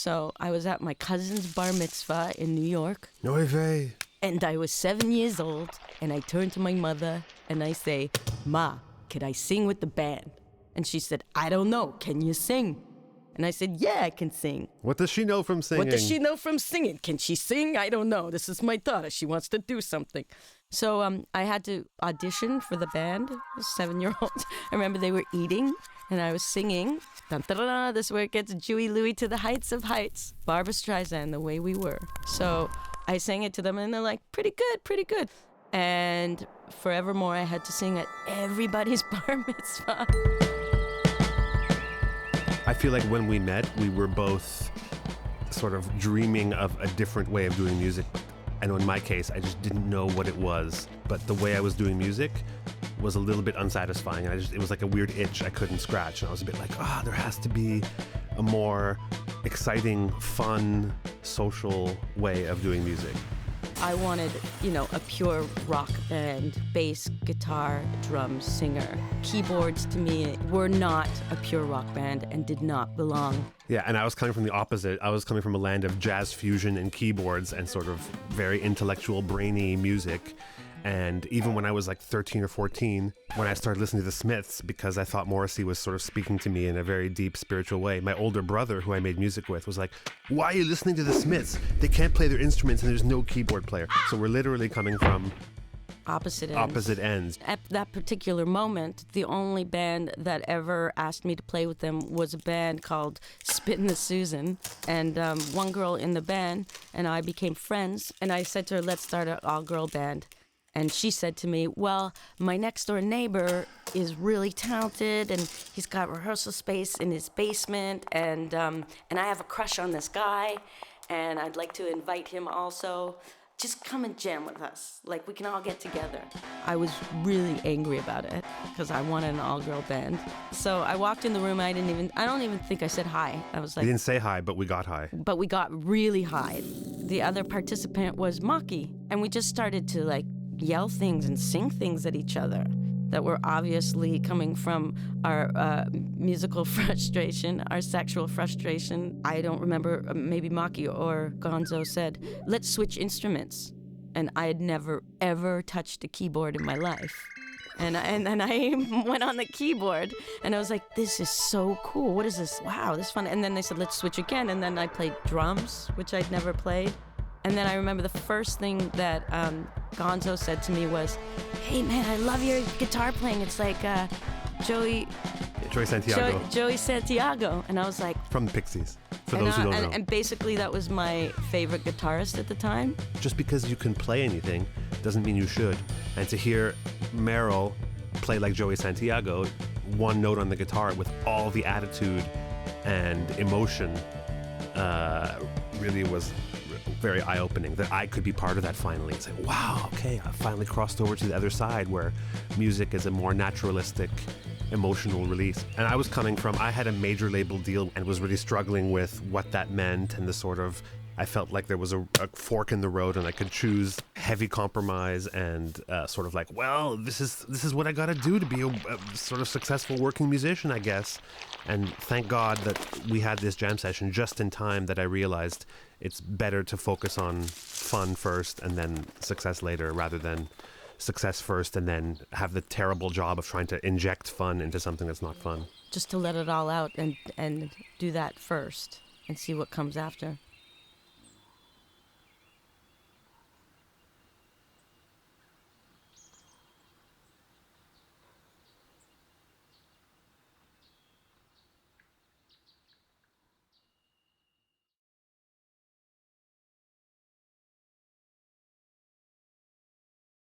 So I was at my cousin's bar mitzvah in New York. Oy vey. And I was 7 years old, and I turned to my mother, and I say, Ma, can I sing with the band? And she said, I don't know, can you sing? And I said, yeah, I can sing. What does she know from singing? What does she know from singing? Can she sing? I don't know. This is my daughter. She wants to do something. So I had to audition for the band, 7-year-old. I remember they were eating, and I was singing. Dun, dun, dun, dun, this is where it gets Jewy Louie to the heights of heights. Barbra Streisand, The Way We Were. So I sang it to them, and they're like, pretty good, pretty good. And forevermore, I had to sing at everybody's bar mitzvah. I feel like when we met, we were both sort of dreaming of a different way of doing music. And in my case, I just didn't know what it was. But the way I was doing music was a little bit unsatisfying. It was like a weird itch I couldn't scratch. And I was a bit like, there has to be a more exciting, fun, social way of doing music. I wanted, a pure rock band, bass, guitar, drums, singer. Keyboards to me were not a pure rock band and did not belong. Yeah, and I was coming from the opposite. I was coming from a land of jazz fusion and keyboards and sort of very intellectual, brainy music. And even when I was like 13 or 14, when I started listening to the Smiths, because I thought Morrissey was sort of speaking to me in a very deep spiritual way, my older brother, who I made music with, was like, why are you listening to the Smiths? They can't play their instruments and there's no keyboard player. So we're literally coming from opposite ends. At that particular moment, the only band that ever asked me to play with them was a band called Spittin' the Susan. And one girl in the band and I became friends. And I said to her, let's start an all-girl band. And she said to me, well, my next door neighbor is really talented and he's got rehearsal space in his basement and I have a crush on this guy and I'd like to invite him also. Just come and jam with us. Like, we can all get together. I was really angry about it because I wanted an all-girl band. So I walked in the room. I don't even think I said hi. I was like... We didn't say hi, but we got high. But we got really high. The other participant was Maki. And we just started to, yell things and sing things at each other that were obviously coming from our musical frustration, our sexual frustration. I don't remember, maybe Maki or Gonzo said, let's switch instruments. And I had never, ever touched a keyboard in my life. And I went on the keyboard and I was like, this is so cool. What is this? Wow, this is fun. And then they said, let's switch again. And then I played drums, which I'd never played. And then I remember the first thing that Gonzo said to me was, hey man, I love your guitar playing. It's like Joey Santiago. Joey Santiago. And I was like... From the Pixies, for those who don't know. And basically that was my favorite guitarist at the time. Just because you can play anything doesn't mean you should. And to hear Meryl play like Joey Santiago, one note on the guitar with all the attitude and emotion, really was very eye-opening that I could be part of that finally. It's like, wow, okay, I finally crossed over to the other side where music is a more naturalistic, emotional release. And I was coming from, I had a major label deal and was really struggling with what that meant and the sort of, I felt like there was a fork in the road and I could choose heavy compromise and sort of like, well, this is what I gotta do to be a sort of successful working musician, I guess. And thank God that we had this jam session just in time that I realized it's better to focus on fun first and then success later rather than success first and then have the terrible job of trying to inject fun into something that's not fun. Just to let it all out and do that first and see what comes after.